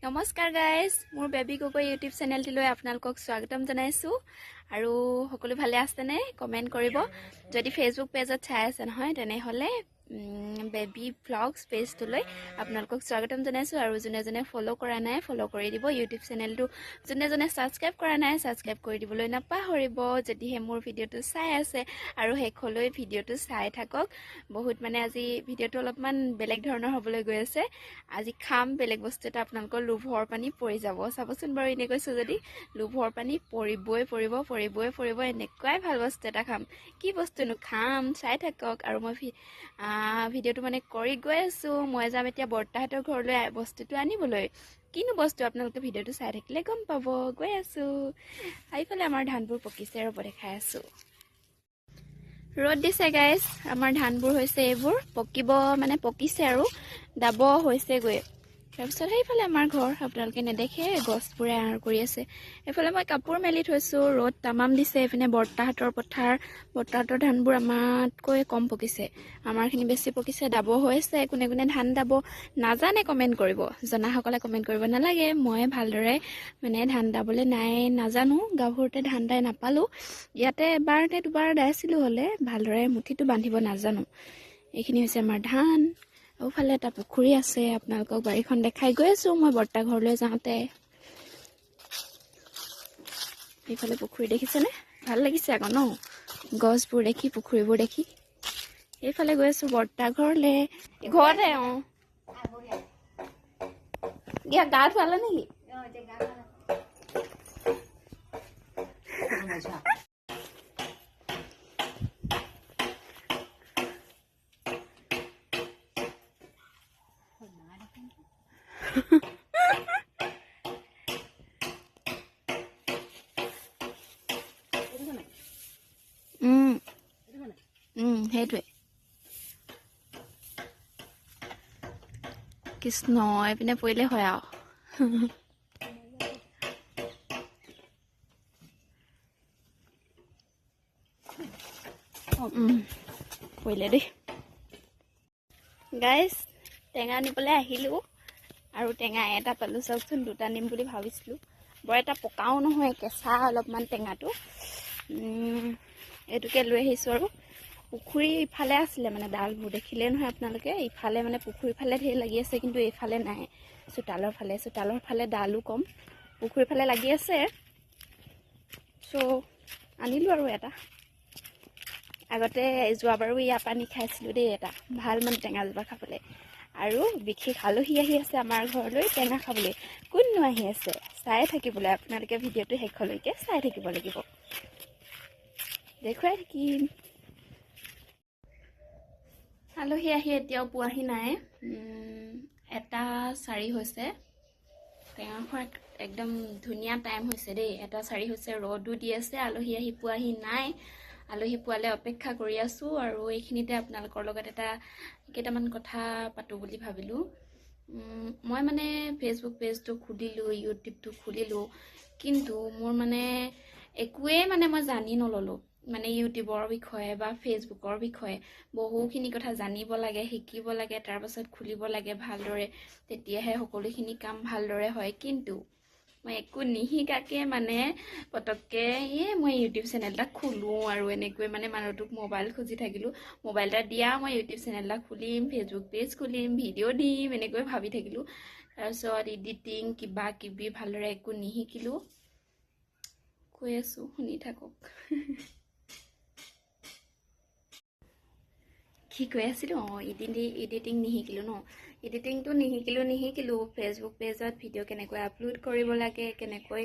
নমস্কাৰ গাইজ, মোৰ baby Gogoi YouTube চেনেলটিলৈ আপোনালোকক স্বাগতম জনাইছোঁ। আৰু সকলো ভালে আছেনে? কমেণ্ট কৰিব। যদি ফেচবুক পেজত চাই আছে নহয় তেনেহ'লে বেবী ভ্লগছ পেজটোলৈ আপোনালোকক স্বাগতম জনাইছোঁ। আৰু যোনে যোনে ফ'ল' কৰা নাই ফ'ল' কৰি দিব। ইউটিউব চেনেলটো যোনে যোনে ছাবস্ক্ৰাইব কৰা নাই ছাবস্ক্ৰাইব কৰি দিবলৈ নাপাহৰিব। যদিহে মোৰ ভিডিঅ'টো চাই আছে আৰু শেষলৈ ভিডিঅ'টো চাই থাকক। বহুত আজি ভিডিঅ'টো অলপমান বেলেগ ধৰণৰ হ'বলৈ গৈ আছে। আজি খাম বেলেগ বস্তু এটা, আপোনালোকৰ লোভৰ পানী পৰি যাব। চাবচোন বাৰু, এনেকৈ কৈছোঁ যদি লোভৰ পানী পৰিবই এনেকুৱাই ভাল বস্তু এটা খাম। কি বস্তুনো খাম চাই থাকক। আৰু মই ভিডিঅ'টো কৰি গৈ আছোঁ। মই যাম এতিয়া বৰ্তাহঁতৰ ঘৰলৈ বস্তুটো আনিবলৈ। কিনো বস্তু আপোনালোকে ভিডিঅ'টো চাই থাকিলে গম পাব। গৈ আছোঁ। এইফালে আমাৰ ধানবোৰ পকিছে, ৰ'ব দেখাই আছোঁ। ৰ'দ দিছে গাইজ, আমাৰ ধানবোৰ হৈছে এইবোৰ পকিব, পকিছে আৰু দাব হৈছেগৈ। তাৰপিছত সেইফালে আমাৰ ঘৰ আপোনালোকে নেদেখে, গছবোৰে আঁৰ কৰি আছে। এইফালে মই কাপোৰ মেলি থৈছোঁ, ৰ'দ তামাম দিছে। এইপিনে বৰ্তাহঁতৰ পথাৰ, বৰ্তাহঁতৰ ধানবোৰ আমাতকৈ কম পকিছে, আমাৰখিনি বেছি পকিছে। দাব হৈছে। কোনে কোনে ধান দাব নাজানে কমেণ্ট কৰিব, জনাসকলে কমেণ্ট কৰিব নালাগে। মই ভালদৰে ধান দাবলৈ নাজানো। গাভৰুতে ধান দাই নাপালোঁ। ইয়াতে এবাৰ নে দুবাৰ দাইছিলোঁ, হ'লে ভালদৰে মুঠিটো বান্ধিব নাজানো। এইখিনি হৈছে আমাৰ ধান। ওফালে এটা পুখুৰী আছে, আপোনালোকক বাৰীখন দেখাই গৈ আছোঁ মই বৰ্তা ঘৰলৈ যাওঁতে। এইফালে পুখুৰী দেখিছেনে? ভাল লাগিছে আকৌ ন, গছবোৰ দেখি, পুখুৰীবোৰ দেখি। এইফালে গৈ আছোঁ বৰ্তা ঘৰলৈ। ঘৰতে দিয়া গা ধুৱালে নেকি? সেইটোৱে কৃষ্ণ, এইপিনে পৰিলে হয় আৰু। পৰিলে দেই গাইজ। টেঙা নিবলৈ আহিলোঁ আৰু টেঙা এটা পালোঁ। চাওকচোন, দুটা নিম বুলি ভাবিছিলোঁ। বৰ এটা পকাও নহয়, কেঁচা অলপমান টেঙাটো। এইটোকে লৈ আহিছোঁ। আৰু পুখুৰী ইফালে আছিলে, ডালবোৰ দেখিলে নহয় আপোনালোকে। ইফালে পুখুৰীৰ ফালে ঢেৰ লাগি আছে, কিন্তু এইফালে নাই। চোতালৰ ফালে ডালো কম, পুখুৰীৰ ফালে লাগি আছে। চ' আনিলোঁ আৰু এটা। আগতে যোৱাবাৰো ইয়াৰ পৰা নি খাইছিলোঁ দেই, এটা ভাল টেঙাজোপা খাবলৈ। আৰু বিশেষ আলহী আহি আছে আমাৰ ঘৰলৈ টেঙা খাবলৈ। কোননো আহি আছে চাই থাকিবলৈ, আপোনালোকে ভিডিঅ'টো শেষলৈকে চাই থাকিব লাগিব, দেখুৱাই থাকিম। আলহী আহি এতিয়াও পোৱাহি নাই। 1:04 হৈছে। টেঙা খোৱাৰ একদম ধুনীয়া টাইম হৈছে দেই। 1:04 হৈছে, ৰ'দো দি আছে। আলহী আহি পোৱাহি নাই। আলহী পোৱালে অপেক্ষা কৰি আছোঁ। আৰু এইখিনিতে আপোনালোকৰ লগত কেইটামান কথা পাতোঁ বুলি ভাবিলোঁ। মই ফেচবুক পেজটো খুলিলোঁ, ইউটিউবটো খুলিলোঁ, কিন্তু মোৰ একোৱেই মই জানি নললোঁ। ইউটিউবৰ বিষয়ে বা ফেচবুকৰ বিষয়ে বহুখিনি কথা জানিব লাগে, শিকিব লাগে, তাৰপাছত খুলিব লাগে ভালদৰে, তেতিয়াহে সকলোখিনি কাম ভালদৰে হয়। কিন্তু মই একো নিশিকাকে পটককৈ মই ইউটিউব চেনেল এটা খোলোঁ আৰু এনেকৈ মানুহটোক মোবাইল খুজি থাকিলোঁ। মোবাইল এটা দিয়া, মই ইউটিউব চেনেল এটা খুলিম, ফেচবুক পেজ খুলিম, ভিডিঅ' দিম, এনেকৈ ভাবি থাকিলোঁ। তাৰপিছত এডিটিং কিবা কিবি ভালদৰে একো নিশিকিলোঁ। কৈ আছোঁ, শুনি থাকক। কি কৈ আছিলোঁ? এডিটিং নিশিকিলোঁ ন। এডিটিংটো নিশিকিলোঁ। ফেচবুক পেজত ভিডিঅ' কেনেকৈ আপলোড কৰিব লাগে, কেনেকৈ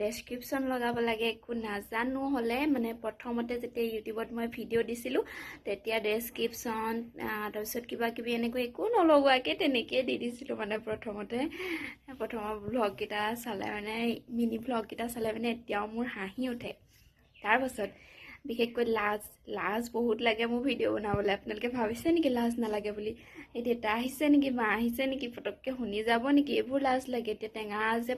ডেছক্ৰিপশ্যন লগাব লাগে, একো নাজানো। হ'লে প্ৰথমতে যেতিয়া ইউটিউবত মই ভিডিঅ' দিছিলোঁ, তেতিয়া ডেছক্ৰিপশ্যন তাৰপিছত কিবা কিবি এনেকৈ একো নলগোৱাকৈ তেনেকৈ দি দিছিলোঁ। প্ৰথমৰ ভ্লগকেইটা চালে মিনি ভ্লগকেইটা চালে এতিয়াও মোৰ হাঁহি উঠে। তাৰপাছত বিশেষকৈ লাজ বহুত লাগে মোৰ ভিডিঅ' বনাবলৈ। আপোনালোকে ভাবিছে নেকি লাজ নালাগে বুলি? এই দেউতা আহিছে নেকি, মা আহিছে নেকি, পটককৈ শুনি যাব নেকি, এইবোৰ লাজ লাগে। এতিয়া টেঙা যে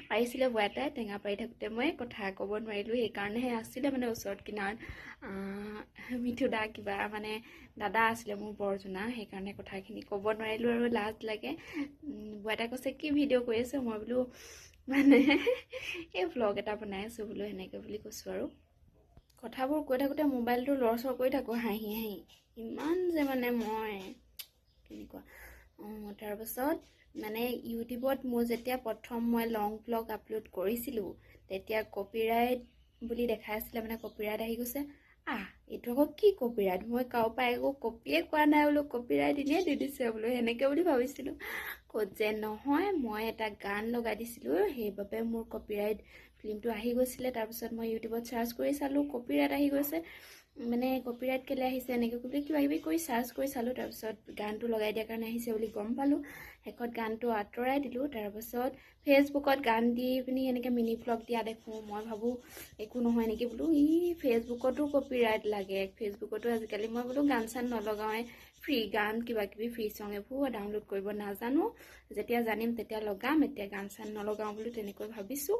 পাৰিছিলে বয়াটাই, টেঙা পাৰি থাকোঁতে মই কথা ক'ব নোৱাৰিলোঁ, সেইকাৰণেহে আছিলে মানে ওচৰত কিনাৰত মিঠু দা কিবা মানে দাদা আছিলে মোৰ বৰজনা, সেইকাৰণে কথাখিনি ক'ব নোৱাৰিলোঁ আৰু লাজ লাগে। বয়াটাই কৈছে কি ভিডিঅ' কৰি আছোঁ? মই বোলো মানে এই ভ্লগ এটা বনাই আছোঁ বোলো, সেনেকৈ বুলি কৈছোঁ আৰু। কথাবোৰ কৈ থাকোঁতে মোবাইলটো লৰচৰ কৰি থাকোঁ হাঁহি ইমান যে মানে মই কেনেকুৱা। তাৰপাছত মানে ইউটিউবত মোৰ যেতিয়া প্ৰথম মই লং ভ্লগ আপলোড কৰিছিলোঁ, তেতিয়া কপিৰাইট বুলি দেখাই আছিলে, মানে কপিৰাইট আহি গৈছে। এইটো আকৌ কি কপিৰাইট? মই কাৰো পৰা একো কপিয়ে কৰা নাই বোলো, কপিৰাইট এনেই দি দিছে বোলো, সেনেকৈ বুলি ভাবিছিলোঁ। ক'ত যে নহয়, মই এটা গান লগাই দিছিলোঁ, সেইবাবে মোৰ কপিৰাইট ফিল্মটো আহি গৈছিলে। তাৰপিছত মই ইউটিউবত চাৰ্চ কৰি চালোঁ, কপিৰাইট আহি গৈছে। মানে কপিৰাইট কেলৈ আহিছে এনেকৈ বুলি কিবা কিবি কৰি চাৰ্চ কৰি চালোঁ। তাৰপিছত গানটো লগাই দিয়াৰ কাৰণে আহিছে বুলি গম পালোঁ। শেষত গানটো আঁতৰাই দিলোঁ। তাৰপাছত ফেচবুকত গান দি পিনি এনেকৈ মিনি ভ্লগ দিয়া দেখোঁ। মই ভাবোঁ একো নহয় নেকি বোলো, ফেচবুকতো কপিৰাইট লাগে। ফেচবুকতো আজিকালি মই বোলো গান চান নলগাওঁৱে, ফ্ৰী গান কিবা কিবি ফ্ৰী চং এইবোৰ ডাউনলোড কৰিব নাজানো। যেতিয়া জানিম তেতিয়া লগাম, এতিয়া গান চান নলগাওঁ বুলি তেনেকৈ ভাবিছোঁ।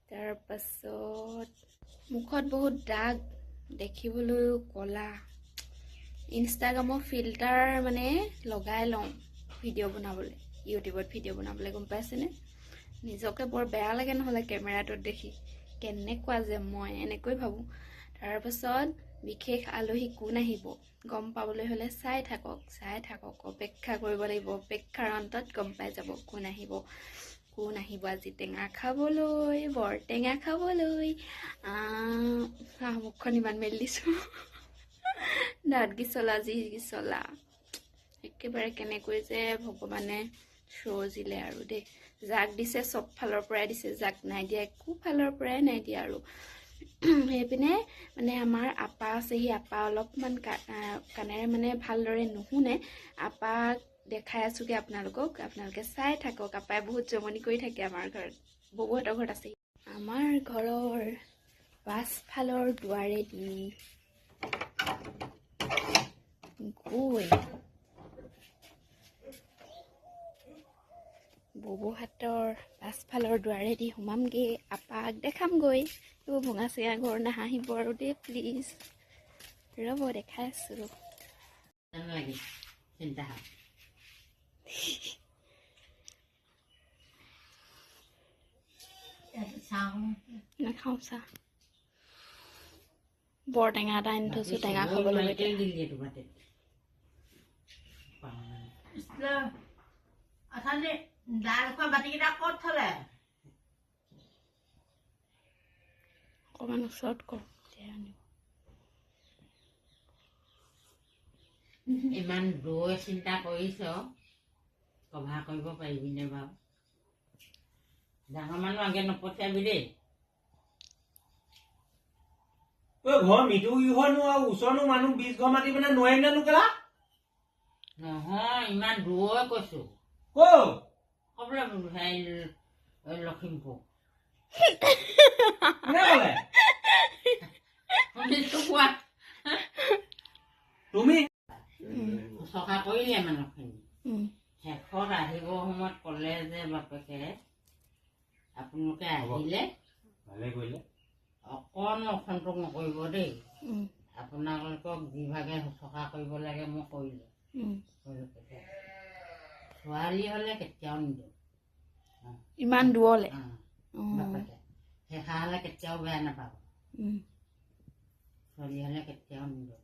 তাৰপাছত মুখত বহুত দাগ, দেখিবলৈও ক'লা। ইনষ্টাগ্ৰামৰ ফিল্টাৰ মানে লগাই লওঁ ভিডিঅ' বনাবলৈ, ইউটিউবত ভিডিঅ' বনাবলৈ, গম পাইছেনে? নিজকে বৰ বেয়া লাগে নহ'লে কেমেৰাটোত দেখি, কেনেকুৱা যে মই এনেকৈ ভাবোঁ। তাৰপাছত বিশেষ আলহী কোন আহিব গম পাবলৈ হ'লে চাই থাকক, অপেক্ষা কৰিব লাগিব। অপেক্ষাৰ অন্তত গম পাই যাব কোন আহিব আজি টেঙা খাবলৈ, বৰ টেঙা খাবলৈ। মুখখন ইমান মেলি দিছোঁ, দাঁত গিচলা যি গিচলা, একেবাৰে কেনেকৈ যে ভগৱানে সৰজিলে আৰু দেই। যাক দিছে চব ফালৰ পৰাই দিছে, যাক নাই দিয়া একো ফালৰ পৰাই নাই দিয়া আৰু। সেইপিনে মানে আমাৰ আপা আছে, সি আপা অলপমান কাণেৰে মানে ভালদৰে নুশুনে। আপাক দেখাই আছোঁগৈ আপোনালোকে চাই থাকক। আপাই বহুত জমনি কৰি থাকে আমাৰ ঘৰত, ববুহঁতৰ ঘৰত আছে। আমাৰ ঘৰৰ পাছফালৰ দুৱাৰেদি গৈ ববুহঁতৰ পাছফালৰ দুৱাৰেদি সোমামগৈ, আপাক দেখামগৈ। এইবোৰ ভঙা চিঙা ঘৰ নাহাঁহিব আৰু দেই প্লিজ, ৰ'ব দেখাই আছোঁ ৰ'ব। নাখাওঁ চাহ, বৰ টেঙা এটা আনি থৈছোঁ, টেঙা খাবলৈ। অকণমান ওচৰত কৰ, ইমান দূৰ চিন্তা কৰিছ, কভাৰ কৰিব পাৰিবিনে বাৰু? ডাঙৰ মানুহ আগে নপঠিয়াবি দেই। ঘৰ মিঠু কিহৰনো আৰু ওচৰনো মানুহ 20 ঘৰ মাতি পিনে নোৱাৰিম নে নোকেলা? নহয়, ইমান দূৰ কৈছো। ক'লে লখিমপুৰ কোনে ক'লে? শুনিছো কোৱা। তুমি চকা কৰিলে মানুহখিনি। শেষত আহিব সময়ত ক'লে যে বাপেকে আপোনালোকে আহিলে ভালে কৰিলে, অকণো অসন্তোষ নকৰিব দেই। আপোনালোকক যিভাগে চকা কৰিব লাগে মই কৰিলোঁ। ছোৱালী হ'লে কেতিয়াও নিদিওঁ, ইমান দূৰলৈ বাপেকে শেষা হ'লে কেতিয়াও বেয়া নাপাব। ছোৱালী হ'লে কেতিয়াও নিদিওঁ।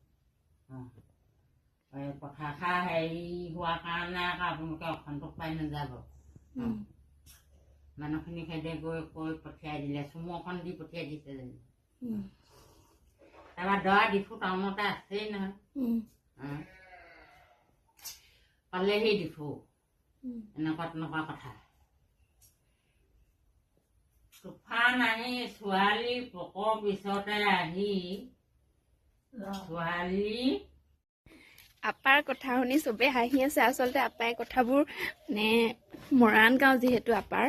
কথা এষাৰ হেৰি হোৱাৰ কাৰণে আকৌ আপোনালোকে অসন্তোষ পাই নাযাব। মানুহখিনি খেদে গৈ কৈ পঠিয়াই দিলে, চুমু অকণ দি পঠিয়াই দিছে যেন। তাৰপৰা দৰা ডিফু টাউনতে আছেই নহয়, পালেহি ডিফু। এনেকুৱা কথা। তুফান আহি ছোৱালী পকৰ পিছতে আহি ছোৱালী আপাৰ কথা শুনি চবেই হাঁহি আছে। আচলতে আপাই কথাবোৰ মানে মৰাণ গাঁও যিহেতু আপাৰ,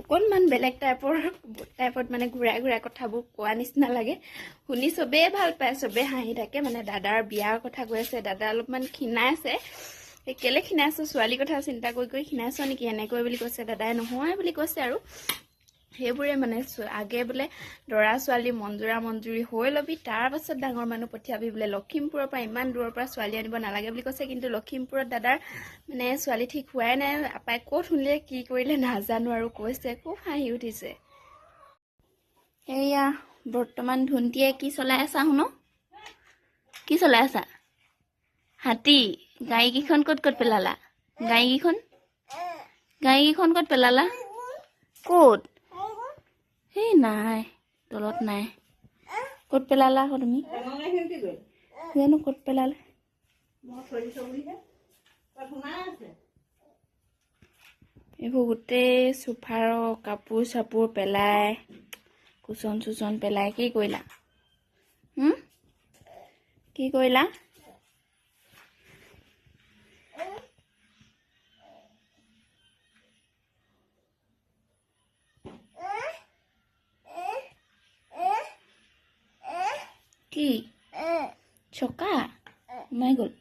অকণমান বেলেগ টাইপত মানে ঘূৰাই কথাবোৰ কোৱা নিচিনা লাগে। শুনি চবেই ভাল পায়, চবেই হাঁহি থাকে। মানে দাদাৰ বিয়াৰ কথা কৈ আছে, দাদা অলপমান ক্ষীণাই আছে। কেলে ক্ষীণাইছো, ছোৱালীৰ কথা চিন্তা কৰি ক্ষীণাইছ নেকি এনেকৈ বুলি কৈছে দাদাই। নহয় বুলি কৈছে আৰু সেইবোৰে মানে আগে বোলে ল'ৰা ছোৱালী মঞ্জুৰি হৈ ল'বি, তাৰ পাছত ডাঙৰ মানুহ পঠিয়াবি বোলে। লখিমপুৰৰ পৰা ইমান দূৰৰ পৰা ছোৱালী আনিব নালাগে বুলি কৈছে। কিন্তু লখিমপুৰত দাদাৰ মানে ছোৱালী ঠিক হোৱাই নাই। আপাই ক'ত শুনিলে কি কৰিলে নাজানো আৰু কৈছে, খুব হাঁহি উঠিছে। এয়া বৰ্তমান ধুন্তিয়ে কি চলাই আছা শুনো? কি চলাই আছা? হাতী। গাড়ীকেইখন ক'ত পেলালা? গাড়ীকেইখন ক'ত পেলালা? ক'ত? সেই নাই, তলত নাই। ক'ত পেলালা আকৌ তুমি? জানো ক'ত পেলালে। এইবোৰ গোটেই চোফাৰ কাপোৰ চাপোৰ পেলাই, কুচন চুচন পেলাই কি কৰিলা? কি কৰিলা? কি চকা মাই গ'ল?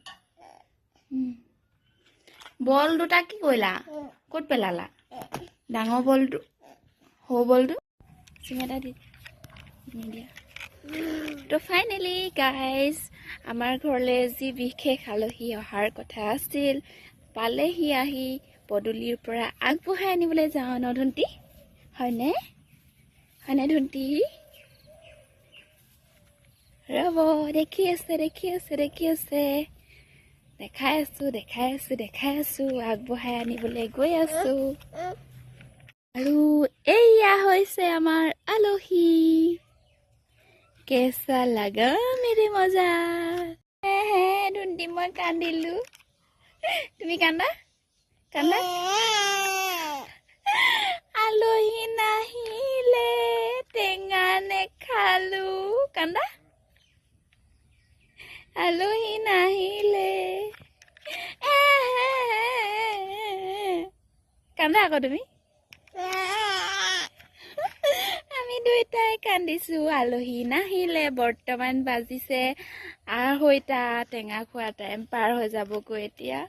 বল দুটা কি কৰিলা? ক'ত পেলালা? ডাঙৰ বলটো, সৰু বলটো চিঙাটা দি নিদিয়া। তো ফাইনেলি গাইজ, আমাৰ ঘৰলৈ যি বিশেষ আলহী অহাৰ কথা আছিল পালেহি আহি। পদূলিৰ পৰা আগবঢ়াই আনিবলৈ যাওঁ ন ধুন্তি? হয়নে ধুন্তি? ৰ'ব, দেখি আছে। দেখাই আছো আগবঢ়াই আনিবলৈ গৈ আছো। আৰু এয়া হৈছে আমাৰ আলহী। কেঁচা লাগা মেৰে মজা। ধুন্তি মই কান্দিলো। তুমি কান্দা? আলহী নাহিলে টেঙা নেখালো। কান্দা? আলহী নাহিলে কান্দা আকৌ তুমি। আমি দুইটাই কান্দিছো আলহী নাহিলে। বৰ্তমান বাজিছে 2:30। টেঙা খোৱা টাইম পাৰ হৈ যাবগৈ এতিয়া।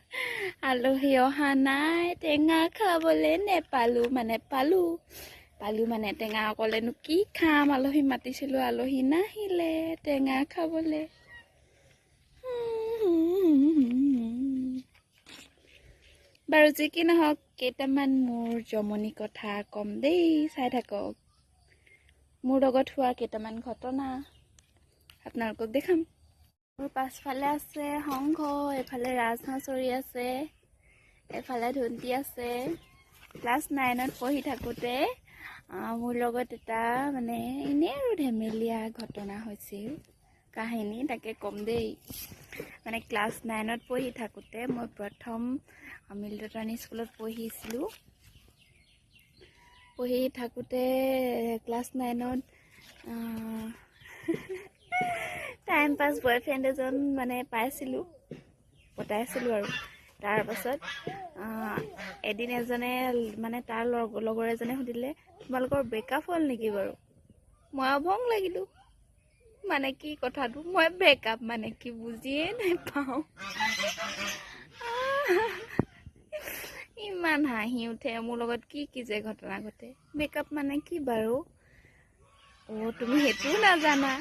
আলহী অহা নাই, টেঙা খাবলে নেপালো। মানে পালো মানে টেঙা অকলেনো কি খাম। আলহী মাতিছিলো, আলহী নাহিলে টেঙা খাবলে। বাৰু যি কি নহওক, কেইটামান মোৰ জমনি কথা কম দেই, চাই থাকক। মোৰ লগত হোৱা কেইটামান ঘটনা আপোনালোকক দেখাম। মোৰ পাছফালে আছে সংঘ, এইফালে ৰাজহাঁহ চৰি আছে, এফালে ধুন্তি আছে। ক্লাছ 9ত পঢ়ি থাকোঁতে মোৰ লগত এটা মানে এনেই আৰু ধেমেলীয়া ঘটনা হৈছিল। কাহিনী তাকে কম দেই। মানে ক্লাছ 9ত পঢ়ি থাকোঁতে মই প্ৰথম মিল্টন স্কুলত পঢ়িছিলোঁ। পঢ়ি থাকোঁতে ক্লাছ 9ত টাইম পাছ বয়ফ্ৰেণ্ড এজন মানে পতাইছিলোঁ আৰু। তাৰপাছত এদিন এজনে মানে তাৰ লগৰ এজনে সুধিলে, তোমালোকৰ ব্ৰেকআপ হ'ল নেকি বাৰু? মই অভং লাগিলোঁ। মানে কি কথাটো, মই ব্ৰেকআপ মানে কি বুজিয়ে নাপাওঁ। ইমান হাঁহি উঠে। মোৰ লগত কি যে ঘটনা ঘটে। ব্ৰেকআপ মানে কি বাৰু? তুমি সেইটোও নাজানা?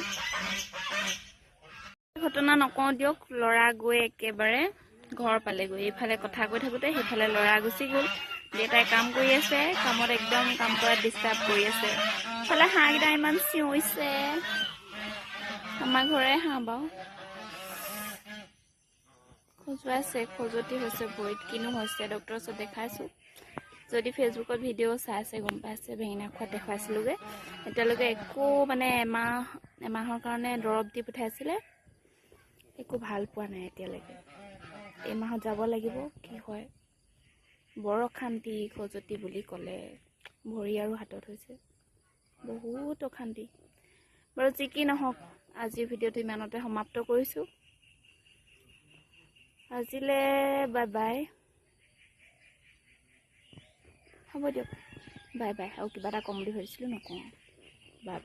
ঘটনা নকওঁ দিয়ক। ল'ৰা গৈ একেবাৰে ঘৰ পালেগৈ। এইফালে কথা কৈ থাকোঁতে সেইফালে ল'ৰা গুচি গ'ল। দেউতাই কাম কৰি আছে, কামত একদম কাম কৰাত ডিষ্টাৰ্ব কৰি আছে। ইফালে হাঁহকেইটা ইমান চিঞৰিছে। আমাৰ ঘৰে হাঁহ বাৰু। খজুৱতি হৈছে ভৰিত। কিনো হৈছে ডক্টৰৰ ওচৰত দেখাইছোঁ। যদি ফেচবুকত ভিডিঅ' চাইছে গম পাইছে, বেঙেনা খোৱাত দেখুৱাইছিলোঁগৈ। এতিয়ালৈকে একো মানে এমাহৰ কাৰণে দৰৱ দি পঠাইছিলে, একো ভাল পোৱা নাই এতিয়ালৈকে। এই মাহত যাব লাগিব, কি হয়। বৰ অশান্তি খজুৱতি বুলি ক'লে। ভৰি আৰু হাতত হৈছে বহুত অশান্তি। বাৰু যি কি নহওক, আজিৰ ভিডিঅ'টো ইমানতে সমাপ্ত কৰিছোঁ। আজিলৈ বাই বাই, হ'ব দিয়ক। Bye bye. আৰু কিবা এটা ক'ম বুলি ভাবিছিলোঁ নকওঁ। Bye bye.